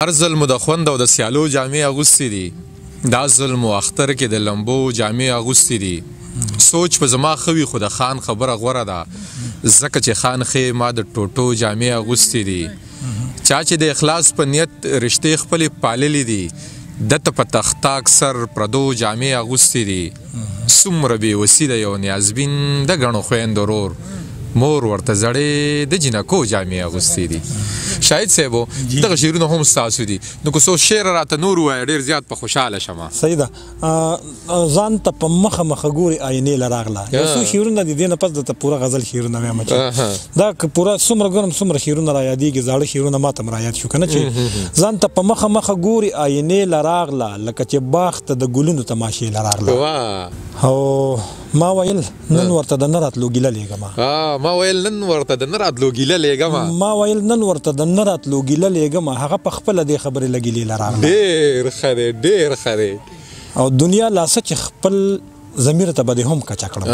هر ظلم د خوند او د سیالو جامې اغوستې دي. دا ظلم و اختر کې د لمبو جامې اغوستې دي. سوچ په زما خوي خو د خان خبره غوره ده، ځکه چې خان خې ما د ټوټو جامې اغوستې دي. چا چې د اخلاص په نیت رشتې خپلې پاللې دي، دته په تخته اکثر پردو جامې اغوستې دي. څومره بې وسي ده یو نیازبین د ګڼو خویندو ورور، مور ورته زړې د جنکو جامې اغوستې دي. شاهد صاحبو دغه شعرونه هم ستاسو دي، نو که څو شعر راته نور ووایه ډېر زیات په خوشحاله شمه. صحیح ده. ځان ته په مخه مخه ګوري آینې له راغله. یو څو شعرونه دي، دې نه پس درته پوره غزل شعرونه وایم چې دا که پوره څومره ګورم څومره شعرونه را یادېږي، زاړه شعرونه ما ته هم را یاد شو که نه، چې ځان ته په مخه مخه ګوري آینې له راغله، لکه چې باغ ته د ګلونو تماشې له راغله. او ما ویل نن ورته د نه راتلو ګیله لېږمه. ما ویل نن ورته د نه راتلو ګیله لېږمه. ما ویل نن ورته د نه راتلو ګیله لېږمه. هغه په خپله دې خبرې له ګیلې له راغله. ډېر ښه دی، ډېر ښه دی. او دنیا لاسه چې خپل ضمیر ته به دې هم کچه کړم.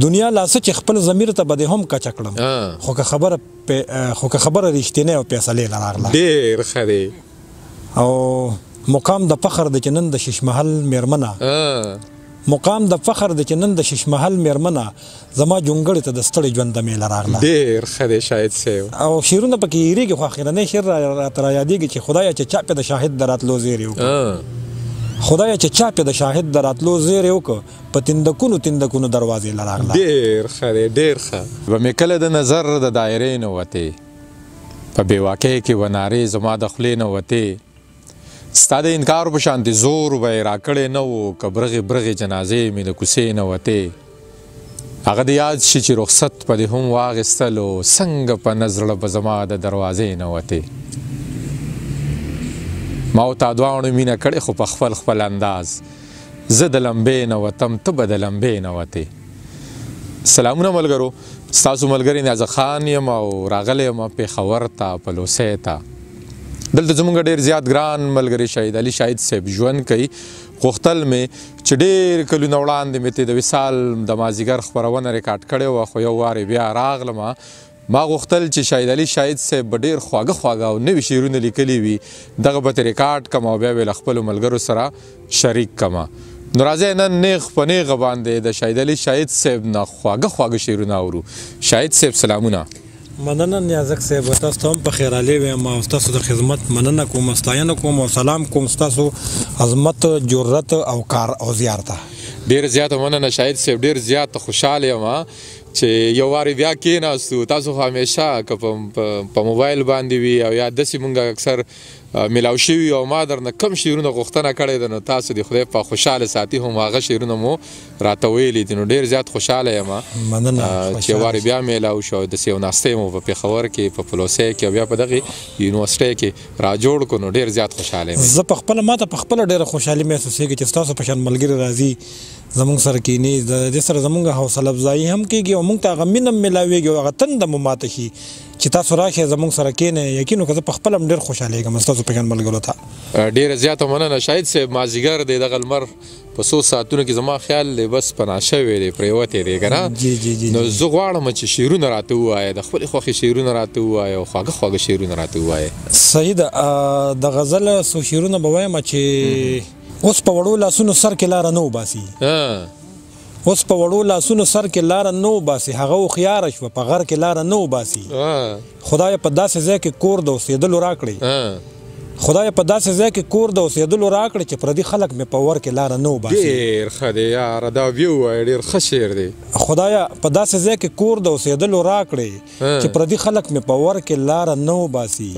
دنیا لاسه چې خپل ضمیر ته به دې هم کچه کړم. خو که خبره رښتینې او فیصلې له راغله. ډېر ښه دی. او مقام د فخر دی چې نن د ششمحل مېرمنه، مقام د فخر د چې نن د ششمحل مېرمنه، زما جونګړې ته د ستړي ژوند د میله راغله. ډېر ښه دی شاهد صاحب. او شعرونه پکې هېرېږي، خو اخرنی شعر راته را یادېږي چې خدایه چې چا پې د شاهد د راتلو زیری وکړه، خدایه چې چا پې د شاهد د راتلو زیری وکړه، په تندکونو تندکونو دروازې له راغله. ډېر ښه دی، ډېر ښه. به مې کله د نظر د دایرې نه وتې، په بېواکۍ کې به نارې زما د خولې نه وتې. ستا د انکار په شانتې زور به یې راکړی نه و، که برغې برغې جنازې مې د کوڅې نه وتې. هغه د یاد شي چې رخصت په دې هم واخیستلو، څنګه په نه زړه به زما د دروازې نه وتې. ما او تا دواړو مینه کړې خو په خپل خپل انداز، زه د لمبې نه وتم ته به د لمبې نه وتې. سلامونه ملګرو، ستاسو ملګری نیازه خان یم او راغلی یم پېښور ته، پلوسی ته. دلته زمونږ ډېر زیات ګران ملګری شهید علي شاهد صاحب ژوند کوي. غوښتل مې چې ډېر کلونه وړاندې مې د وصال د مازدیګر خپرونه ریکارډ کړې وه، خو یو وارې بیا راغلمه. ما غوښتل چې شهید علي شاهد صاحب به ډېر خواږه خواږه او نوي شعرونه لیکلي وي، دغه به ترې ریکارډ کړم او بیا به یې له خپلو ملګرو سره شریک کړم. نو راځئ نن نیغ په نیغه باندې د شهید علي شاهد صاحب نه خواږه خواږه شعرونه اورو. شاهد صاحب سلامونه. مننه نیازک صاحب، تاسو ته هم په خیرالې ویم او ستاسو د خدمت مننه کوم، ستاینه کوم او سلام کوم ستاسو عظمت، جرأت او کار او زیار ته. ډېر زیاته مننه شاهد صاحب، ډېر زیات خوشحاله یم چې یو وارې بیا کېناستو. تاسو خو همیشه که په موبایل باندې وي او یا داسې مونږ اکثر میلاو شوي او ما درنه کم شعرونه غوښتنه کړې ده، نو تاسو د خدای په خوشحاله ساتي هم هغه شعرونه مو راته ویلي دي. نو ډېر زیات خوشحاله یم چې یو وارې بیا میلاو شو، داسې یو ناستې مو په پېښور کې په پلوسی کې او بیا په دغې یونیورسټۍ کې را جوړ کړو. نو ډېر زیات خوشحاله یم. زه په خپله ما ته په خپله ډېره خوشحالي محسوسېږي چې ستاسو په شان ملګري راځي زمونږ سره کینی، د دې سره زمونږ حوصله افزایي هم کېږي او مونږ ته هغه مینه هم میلاوېږي او هغه تنده مو ماته شي چې تاسو راشئ زمونږ سره کینئ. یقین وکړه زه په خپله هم ډېر خوشحالېږم ستاسو په شان ملګرو ته. ډېره زیاته مننه شاهد صاحب. مازدیګر دی دغه لمر په څو ساعتونو کې زما خیال دی بس پناه شوی دی، پرېوتی دی که نه. نو زه غواړم چې شعرونه راته ووایه، د خپلې خوښې شعرونه راته ووایه او خواږه خواږه شعرونه راته ووایه. صحیح ده. د غزل څو شعرونه به وایم چې اوس په وړو لاسونو سر کې لاره نه وباسي، اوس په وړو لاسونو سر کې لاره نه وباسي، هغه هوښیاره شوه په غر کې لاره نه وباسي. خدایه په داسې ځای کې کور د اوسېدلو راکړئ، خدایه په داسې ځای کې کور د اوسېدلو راکړئ چې پردي خلک مې په ور کې لاره نه وباسي. ډېر ښه دی یاره، دا بیا ووایه، ډېر ښه شعر دی. خدایه په داسې ځای کې کور د اوسېدلو راکړئ چې پردي خلک مې په ور کې لاره نه وباسي.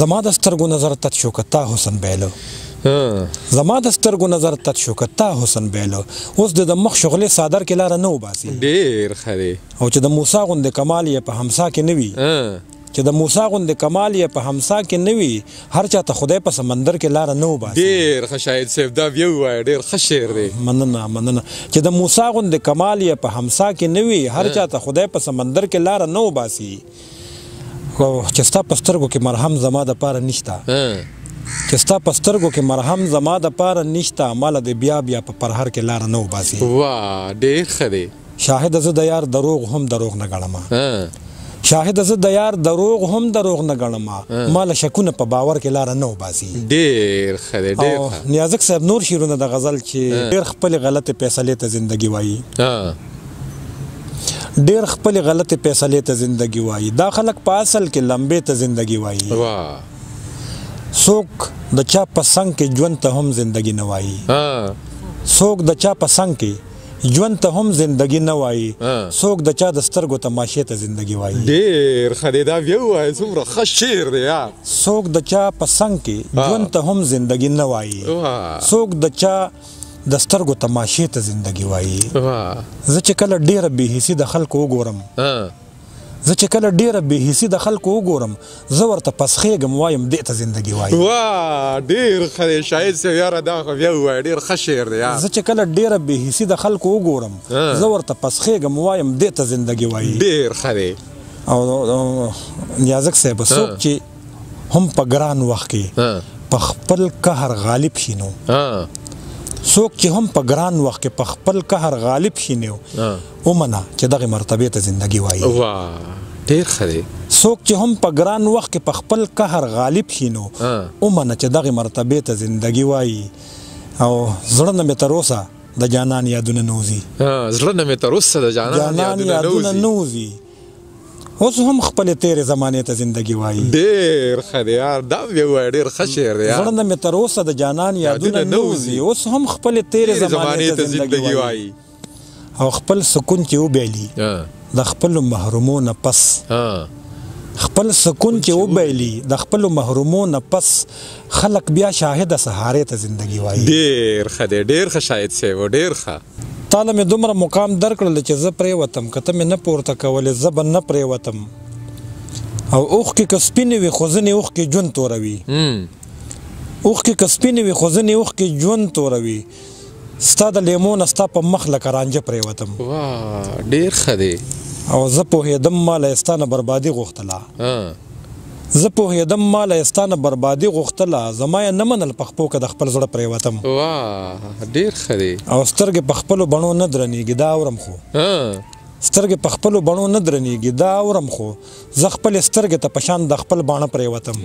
زما د سترګو نظر تت شو که تا حسن بیلو، زما د سترګو نظر تت شو که تا حسن بیلو، اوس د مخ شغلې صادر کې لاره نه وباسي. ډېر ښه دی. او چې د موسی غوندې کمال یې په همسا کې نه وي، چې د موسی غوندې کمال یې په همسا کې نه وي، هر چا ته خدای په سمندر کې لاره نه وباسي. ډېر ښه شاهد صاحب، دا بیا ووایه، ډېر ښه شعر دی. مننه مننه. چې د موسی غوندې کمال یې په همسا کې نه وي، هر چا ته خدای په سمندر کې لاره نه وباسي. چې ستا په سترګو کې مرهم زما دپاره نشته، چې ستا په سترګو کې مرهم زما دپاره نشته، ماله د بیا بیا په پرهر کې لاره نه وباسي. واه ډېر ښه دی. شاهده زه د یار دروغ هم دروغ نه ګڼمه، شاهد زه د یار دروغ هم دروغ نه ګڼم ما له شکونه په باور کې لاره نه وباسي. ډېر ښه دی ډېر ښه. نیازک صاحب نور شعرونه د غزل چې ډېر خپلې غلطې فیصلې ته زندګي وایي. ډېر خپلې غلطې فیصلې ته زندګي وایي. دا خلک په اصل کې لمبې ته زندګي وایي. څوک د چا په څنګ کې ژوند ته هم زندګي نه وایي. څوک د چا په څنګ کې ژوند ته هم زندگی نه وایي. څوک د چا د سترګو تماشې ته زندگی وایي. ډېر ښه دی دا بیا ووایه څومره ښه شعر دی یار. څوک د چا په څنګ کې ژوند ته هم زندگی نه وایي. څوک د چا د سترګو تماشې ته زندگی وایي. زه چې کله ډېره بې حسي د خلکو وګورم زه چې کله ډېره بې حسي د خلکو وګورم زه ورته پسخېږم وایم دې ته زندګي وایي. ډېر ښه دی شاهد صاحب یاره دا خو بیا ووایه ډېر ښه شعر دی یار. زه چې کله ډېره بې حسي د خلکو وګورم زه ورته پسخېږم وایم دې ته زندګي وایي. ډېر ښه دی. او نیازک صاحب څوک چې هم په ګران وخت کې په خپل قهر غالب شي نو څوک چې هم په ګران وخت کې په خپل قهر غالب شي نو ومنه چې دغه مرتبه ته زندگی وایي. ډېر ښه دی. څوک چې هم په ګران وخت کې په خپل قهر غالب شي نو ومنه چې دغه مرتبه ته زندگی وایي. او زړه نه مې تر اوسه د جانان یادونه نوځي. زړه نه مې تر اوسه د جانان یادونه نوځي. اوس هم خپلې تېرې زمانې ته زندگی وایي. ډېر ښه دی یار دا بیا ووایه ډېر ښه شعر دی یار. زړه نه مې تر اوسه د جانان یادونه نوځي. اوس هم خپلې تېرې زمانې ته زندگی وایي. او خپل سکون چې وبایلي د خپلو محرومو نه پس خپل سکون چې وبایلي د خپلو محرومو نه پس خلک بیا شاهده سهارې ته زندگی وایي. ډېر ښه دی ډېر ښه شاهد صاحب ډېر ښه. تاله مې دومره مقام درکړل چې زه پرېوتم که ته مې نه پورته کولې زه به نه پرېوتم. او اوښکې که سپینې وي خو ځینې اوښکې ژوند توروي. اوښکې که سپینې وي خو ځینې اوښکې ژوند توروي. ستا د لیمو نه ستا په مخ لکه رانجه پرېوتم. ډېر ښه دی. او زه پوهېدم ما له ستا نه بربادي غوښتله. زه پوهېدم ما له ستا نه بربادي غوښتله زما یې نه منل په خپو که د خپل زړه پرېوتم. ډېر ښه دی. او سترګې په خپلو بڼو نه درنېږي دا اورم خو سترګې په خپلو بڼو نه درنېږي دا اورم خو زه خپلې سترګې ته په شان د خپل باڼه پرېوتم.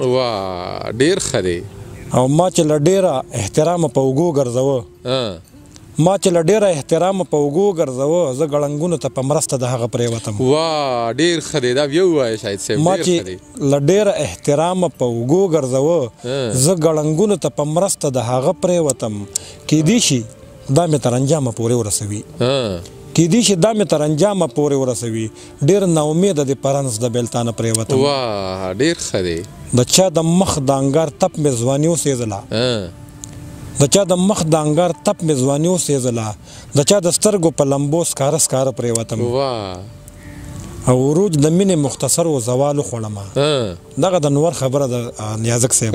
ډېر ښه دی. او ما چې له ډېره احترامه په اوږو ګرځوه ما چې له ډېره احترامه په اوږو ګرځوه زه ګړنګونو ته په مرسته د هغه پرېوتم. ډېر ښه دی دا بیا ووایه شاهد صاحب. ما چې له ډېره احترامه په اوږو ګرځوه زه ګړنګونو ته په مرسته د هغه پرېوتم. کیدای شي دا مې تر انجامه پورې ورسوي. کیدای شي دا مې تر انجامه پورې ورسوي. ډېر ناامیده د پرنس د بیلتانه پرېوتم. ډېر ښه دی. د چا د مخ د انګار تپ مې ځواني وسېزله د چا د مخ د انګار تپ مې ځواني وسېزله د چا د سترګو په لمبو سکاره سکاره پرېوتم. او وروج د مینې مختصر و زوال وخوړمه. دغه د نور خبره د نیازک صاحب.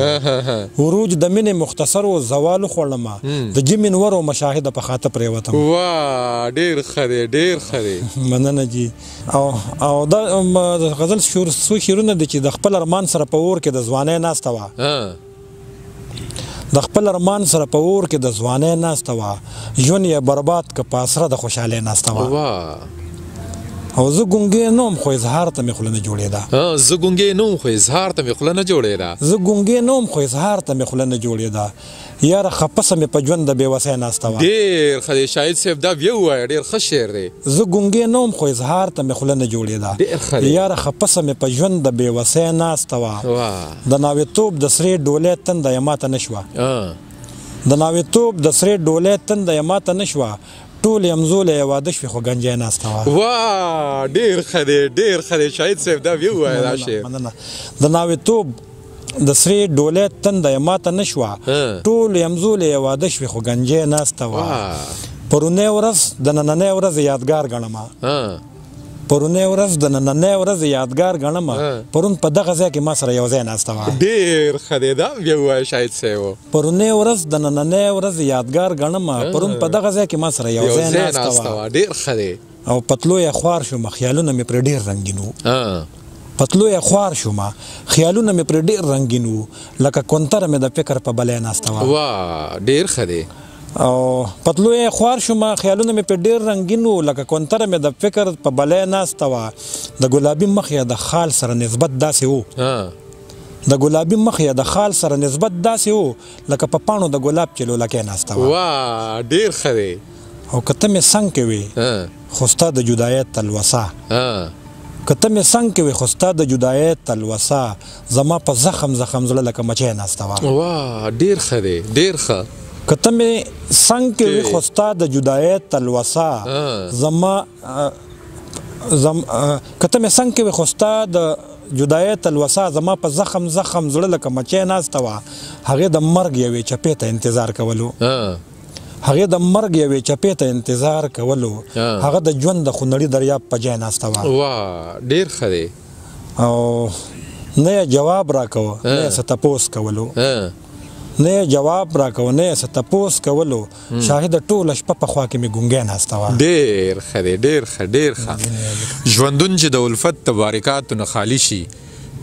وروج د مینې مختصر و زوال وخوړمه د جمې نور و مشاهده په خاطه پرېوتم. ډېر ښه دی ډېر ښه دی. مننه جي. او دا غزل څو شعرونه دي چې د خپل ارمان سره په اور کې د ځوانۍ ناسته وه د خپل ارمان سره په اور کې د ځوانۍ ناسته وه ژوند یې برباد که په اسره د خوشحالۍ ناسته وه. او زه ګونګې نه وم خو اظهار ته مې خوله نه جوړېده. زه ګونګې نه وم خو اظهار ته مې خوله نه جوړېده. زه ګونګې نه وم خو اظهار ته مې خوله نه جوړېده. یاره خپسه مې په ژوند د بېوسۍ ناسته وه. ډېر ښه دی شاهد صاحب دا بیا ووایه ډېر ښه شعر دی. زه ګونګې نه وم خو اظهار ته مې خوله نه جوړېده. یاره خپسه مې په ژوند د بېوسۍ ناسته وه. د ناوېتوب د سرې ډولۍ تنده یې ماته نه شوه. د ناوېتوب د سرې ډولۍ تنده یې ماته نه شوه. ټول یمزولی یې واده شوې خو ګنجی ناسته وه. ډېر ښه دی ډېر ښه دی شاهد صاحب دا بیا ووایه دا شعر. د ناوېتوب د سرې ډولۍ تنده یې ماته نه شوه. ټول یمزولی یې واده شوې خو ګنجی ناسته وه. پرونۍ ورځ د نننۍ ورځ یادګار ګڼمه. پرونۍ ورځ د نننۍ ورځ یادګار ګڼمه. پرون په دغه ځای کې ما سره یو ځای ناسته وه. ډېر ښه دی دا بیا ووایه شاهد صاحب. پرونۍ ورځ د نننۍ ورځ یادګار ګڼمه. پرون په دغه ځای کې ما سره یو ځای ناسته وه. ډېر ښه دی. او پتلو یې خوار شومه خیالونه مې پرې ډېر رنګین وو. پتلو یې خوار شومه خیالونه مې پرې ډېر رنګین وو لکه کونتره مې د فکر په بلی ناسته وه. ډېر ښه دی. او پتلو یې خوار شوم خیالونه مې په ډېر رنګین وو لکه کونتره مې د فکر په بلی ناسته وه د ګلابي مخ یې د خال سره نسبت داسې وو د ګلابي مخ یې د خال سره نسبت داسې وو لکه په پاڼو د ګلاب چې لولکۍ ناسته وه واه ډېر ښه دی او که ته مې څنګ کې وې خو ستا د جدایۍ تلوسه که ته مې څنګ کې وې خو ستا د جدایۍ تلوسه زما په زخم زخم زړه لکه مچۍ ناسته وه واه ډېر ښه دی ډېر ښه که ته مې څنګ کې وې خو ستا د جدایۍ تلوسه زما که ته مې څنګ کې وې خو ستا د جدایۍ تلوسه زما په زخم زخم زړه لکه مچۍ ناسته وه هغې د مرګ یوې چپې ته انتظار کولو هغې د مرګ یوې چپې ته انتظار کولو هغه د ژوند د خونړي دریاب په ځای ناسته وه واه ډېر ښه دی او نه یې جواب راکوه نه یې څه تپوس کولو نه یې جواب راکوه نه یې څه تپوس کولو شاهده ټوله شپه په خوا کې مې ګونګۍ ناسته وه ډېر ښه دی ډېر ښه ډېر ښه ژوندون چې د الفت د باریکاتو نه خالي شي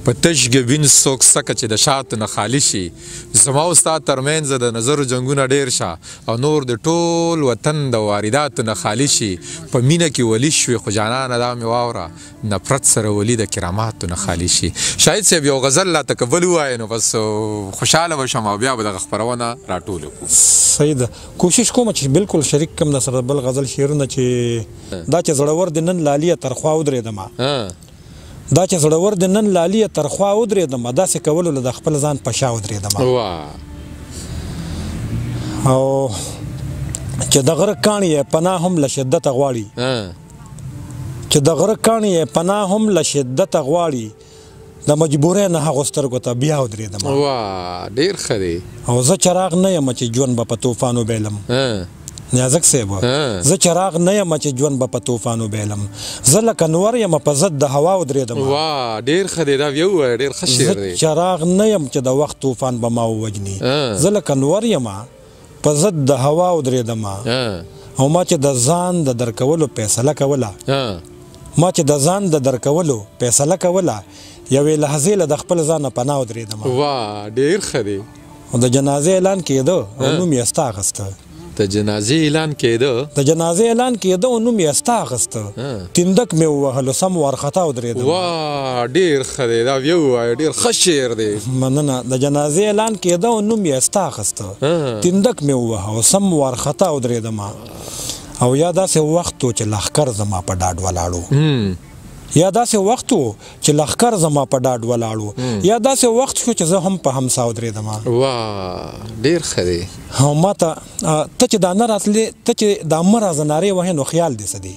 په تش ګبین څوک سکه چې د شاتو نه خالي شي زما او ستا ترمنځ د نظرو جنګونه ډېر شه او نور د ټول وطن د وارداتو نه خالي شي په مینه کې ولی شوې خو جانانه دا مې واوره نفرت سره ولی د کراماتو نه خالي شي شاید صاحب یو غزل راته که بل ووایې نو بس خوشحاله به شم او بیا به دغه خپرونه راټوله کړو صحیح ده کوشش کوم چې بالکل شریک کم د سره بل غزل شعرونه چې دا چې زړور د نن لالیه ترخوا ودرېدمه دا چې زړور د نن لالیه ترخوا ودرېدمه داسې کولو له د خپل ځان په شا ودرېدمه او چې د غره کاڼي یې پناه هم له شدته غواړي چې د غره کاڼي یې پناه هم له شدته غواړي د مجبورۍ نه هغو سترګو ته بیا ودرېدمه ډېر ښه دی او زه چراغ نه یم چې ژوند به په طوفان وبیلم نیازک صاحب زه چراغ نه یم چې ژوند به په طوفان وبیلم زه لکه نور یم په ضد د هوا ودرېدم واه ډېر ښه دی دا بیا ووایه ډېر ښه شعر دی زه چراغ نه یم چې د وخت طوفان به ما ووجني زه لکه نور یم په ضد د هوا ودرېدم او ما چې د ځان د درکولو فیصله کوله یوې لحظې له د خپل ځانه پناه ودرېدم واه ډېر ښه دی او د جنازې اعلان کېده او نوم یې ستا اخسته د جنازې اعلان کېده او نوم یې ستا اخسته تندک مې ووهلو سم وارخطا ودرېدم واه ډېر ښه دی دا بیا ووایه ډېر ښه شعر دی مننه د جنازې اعلان کېده او نوم یې ستا اخسته تندک مې ووهه او سم وارخطا ودرېدم او یا داسې وخت و چې لښکر زما په ډاډ ولاړو یا داسې وخت و چې لښکر زما په ډاډ ولاړو یا داسې وخت شو چې زه هم په همسا ودرېدم واه ډېر ښه دی او ما ته ته چې دا نه راتلې ته چې دا مه رازه نارې وهې نو خیال دې څه دی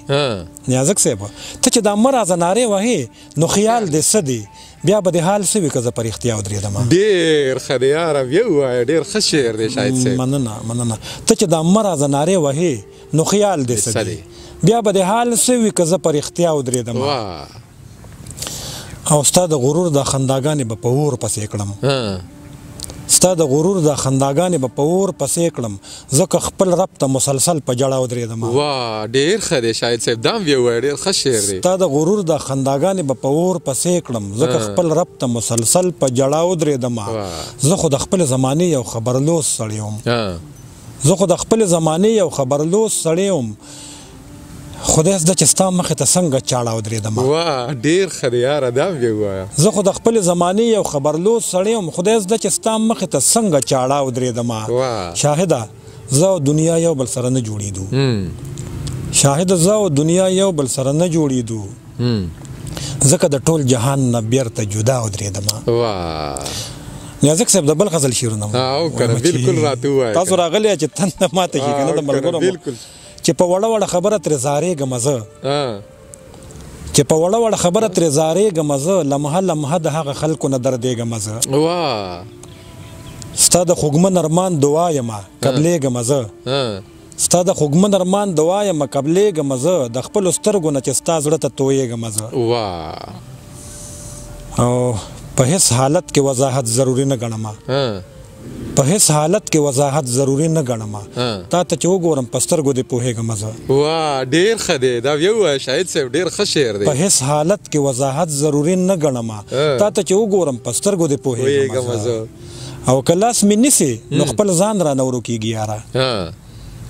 نیازک صاحب ته چې دا مه رازه نارې وهې نو خیال دې څه دی بیا به دې حال څه وي که زه په رښتیا ودرېدم ډېر ښه دی یاره بیا ووایه ډېر ښه شعر دی شاید صاحب مننه ته چې دا مه رازه نارې وهې نو خیال دې څه دی بیا به د حال څه وي که زه په رښتیا ودرېدم او ستا د غرور د خنداګانې به په اور پسې کړم زه که خپل رب ته مسلسل په جړه ودرېدم واه ډېر ښه دی شاید صاحب دا هم بیا ووایه ډېر ښه شعر دی ستا د غرور د خنداګانې به په اور پسې کړم زه که خپل رب ته مسلسل په جړه ودرېدم زه خو د خپل زمانې یو خبرلوس سړی یم خدای زده چې ستا مخې ته څنګه چاړه ودرېدم واه ډېر ښه دی یاره دا هم بیا ووایه زه خو د خپلې زمانې یو خبرلوس سړی یم خدای زده چې ستا مخې ته څنګه چاړه ودرېدم شاهده زه او دنیا یو بل سره نه جوړېدو ځکه د ټول جهان نه بیرته جدا ودرېدم نیازک صاحب د بل غزل شعرونه بالکل راته ووایه تاسو راغلی چې تنده ماته شي که نه د ملګرو چې په وړه وړه خبره ترې زارېږم زه لمحه د هغه خلکو نه دردېږم زه ستا د خوږمن ارمان دعا یمه قبلېږم زه د خپلو سترګو نه چې ستا زړه ته تویېږم زه او په هیڅ حالت کې وضاحت ضروري نه ګڼم تا ته چې وګورم په سترګو دې پوهېږم زه واه ډېر ښه دی دا بیا ووایه شاهد صاحب ډېر ښه شعر دی په هیڅ حالت کې وضاحت ضروري نه ګڼم تا ته چې وګورم په سترګو دې پوهېږم زه او که لاس مې نیسې نو خپل ځان رانه ورو کېږي یاره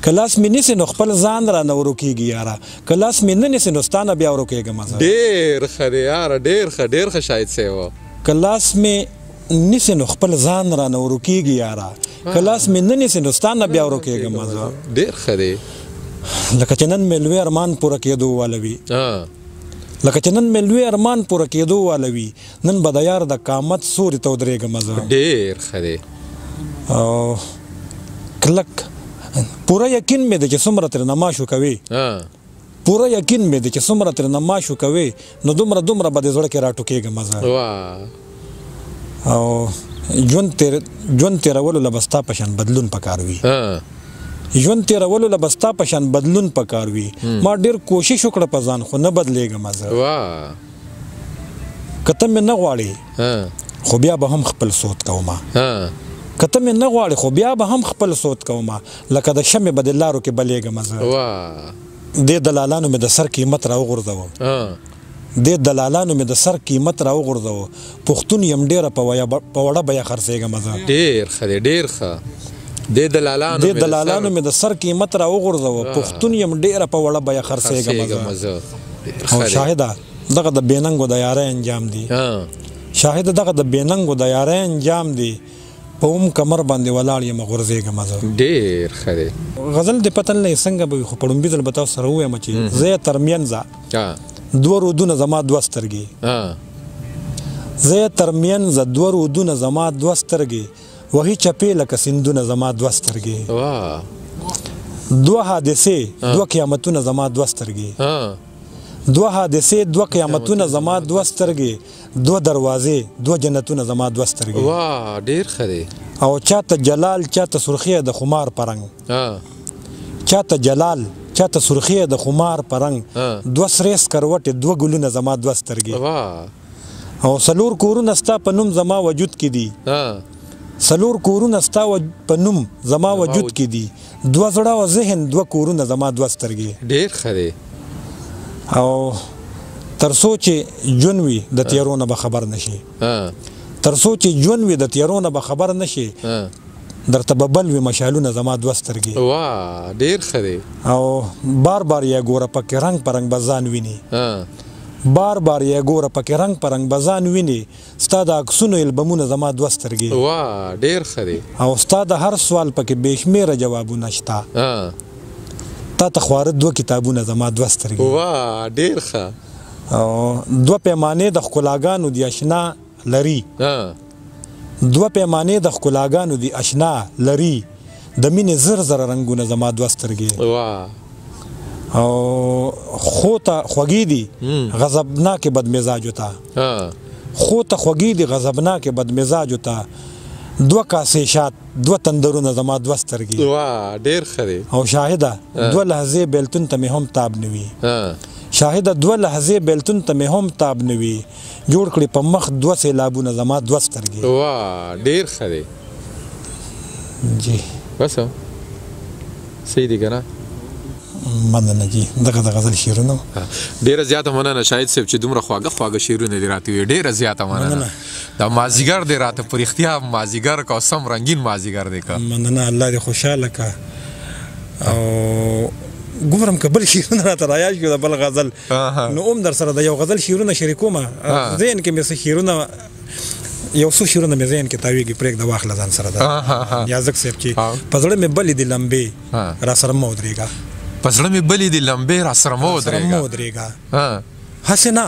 کلاس مې نیسې نو خپل ځان را نه ورکېږي یاره کلاس مې نه نیسې نو ستا نه بیا ورکېږم زه ډېر ښه دی یاره ډېر ښه شاهد صاحب کلاس مې نیسې نو خپل ځان را نه ورکېږي یاره کلاس مې نه نیسې نو ستا نه بیا ورکېږم زه ډېر ښه دی لکه چې نن مې لوی ارمان پوره کېدو واله وي لکه چې نن مې لوی ارمان پوره کېدو واله وي نن به د یار د قامت سوري ته ودرېږم زه ډېر ښه دی او کلک پوره یقین مې دی چې څومره ترې نماشو کوي پوره یقین مې دی چې څومره ترې نماشو کوي نو دومره به د زړه کې راټوکېږم زه او ژوند تېرولو له به ستا په شان بدلون پکار وي ژوند تېرولو له به ستا په شان بدلون پکار وي ما ډېر کوشش وکړه په ځان خو نه بدلېږم زه که ته مې نه غواړې خو بیا به هم خپل سود کومه که ته مې نه غواړې خو بیا به هم خپل سود کومه لکه د شمې به د لارو کې بلېږم زه دې دلالانو مې د سر قیمت راوغورځوه دې دلالانو مې د سر قیمت راوغورځوه پښتون یم ډېره په وړه بیه خرڅېږم زه ډېر ښه دی ډېر ښه دې دلالانو مې د سر قیمت راوغورځوه پښتون یم ډېره په وړه بیه خرڅېږم زه او شاهده دغه د بېننګو د یارۍ انجام دی شاهده دغه د بېننګو د یارۍ انجام دی په اوم کمر باندې ولاړ یم غورځېږم زه ډېر ښه دی غزل دې پته نه لګي څنګه به وي خو په لومبي ځل به تاسو سره ووایم چې زه یې تر منځه دوه رودونه زما دوه سترګې زه یې تر منځه دوه رودونه زما دوه سترګې وهي چپې لکه سیندونه زما دوه سترګې دوه حادثې دوه قیامتونه زما دوه سترګې دوه حادثې دوه قیامتونه زما دوه سترګې دوه دروازې دوه جنتونه زما دوه سترګې ډېر ښه دی او چاته جلال چاته سرخی د خمار پرنګ چاته جلال چاته سرخی د خمار پرنګ دوه سرې سکروټې دوه ګلونه زما دوه سترګې او څلور کورونه ستا په نوم زما وجود کې دي څلور کورونه ستا په نوم زما وجود کې دي دوه زړه او ذهن دوه کورونه زما دوه سترګې ډېر ښه دی او تر څو چې ژوند وي د تیارو نه به خبر نشي تر څو چې ژوند وي د تیارو نه به خبر نشي درته به بل وي مشالونه زما دوه سترګې ډېر ښه دی او بار یې ګوره پکې رنګ په رنګ به ځان ویني بار یې ګوره پکې رنګ په رنګ به ځان ویني ستا د عکسونو البمونه زما دوه سترګې ډېر ښه دی او ستا د هر سوال پکې بې شمېره جوابونه شته تا ته خواره دوه کتابونه زما دوه سترګې ډېر ښه او دوه پیمانې د ښکلاګانو دی اشنا لري دوه پیمانې د ښکلاګانو دی اشنا لري د مینې زر رنګونه زما دوه سترګې او خو ته خوږې دي غضبناکې بدمزاجو ته خو ته خوږې دي غضبناکې بدمزاجو ته دوه کاسې شات دوه تندرونه زما دوه سترګې ډېر ښه دی او شاهده دوه لحظې بیلتون ته مې هم تاب نه وي شاهده دوه لحظې بیلتون ته مې هم تاب نه وي جوړ کړي په مخ دوه سیلابونه زما دوه سترګې ډېر ښه دی جی بس صحیح دی که نه مننه جی دغه د غزل شعرونه ډېره زیاته مننه شاهد صاحب چې دومره خواږه شعرونه دې راته وویې ډېره زیاته مننه دا مازدیګر دې راته په رښتیا مازدیګر که سم رنګین مازدیګر دی که مننه الله دې خوشحاله که او ګورم که بل شعرونه راته رایاد شو د بل غزل نو هم در سره د یو غزل شعرونه شریکومه ذهن کې مې څه شعرونه یو څو شعرونه مې ذهن کې تاویږي پرېږده واخله ځان سره ده یازک صاحب چې په زړه مې بلې دي لمبې را سره مه ودرېږه په زړه مې بلې دي لمبې را سره مه ودرېږه هسې نه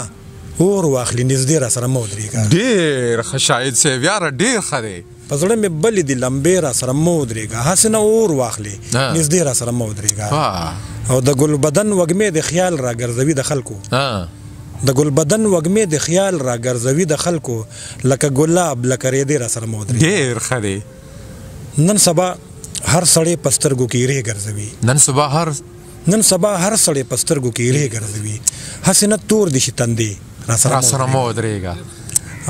اور واخلي نږدې را سره مه ودرېږه ډېر ښه شاهد صاحب یاره ډېر ښه دی په زړه مې بلې دي لمبې را سره مه ودرېږه هسې نه اور واخلي نږدې را سره مه ودرېږه او د ګل بدن وږمې د خیال را ګرځوي د خلکو د ګل بدن وږمې د خیال را ګرځوي د خلکو لکه ګلاب لکه ریدې را سره مه ودرېږه ډېر ښه دی نن سبا هر سړی په سترګو کې ایرې ګرځوي نن سبا هر سړی په سترګو کې ایرې ګرځوي هسې نه تور دي شي تندې را سره مه ودرېږه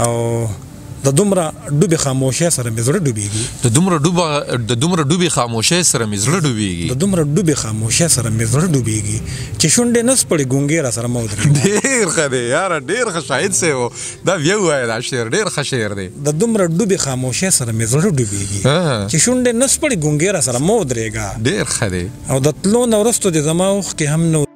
او د دومره ډوبې خاموشۍ سره مې زړه ډوبېږي د دومره ډوبې خاموشۍ سره مې زړه ډوبېږي د دومره ډوبې خاموشۍ سره مې زړه ډوبېږي چې شونډې نه سپړې ګونګې را سره مه ودرېږي. ډېر ښه دی یاره، ډېر ښه شاهد صاحب دا بیا ووایه دا شعر ډېر ښه شعر دی. د دومره ډوبې خاموشۍ سره مې زړه ډوبېږي چې شونډې نه سپړې ګونګې را سره مه ودرېږه. ډېر ښه دی. او د تلو نه وروسته دې زما اوښکې هم نه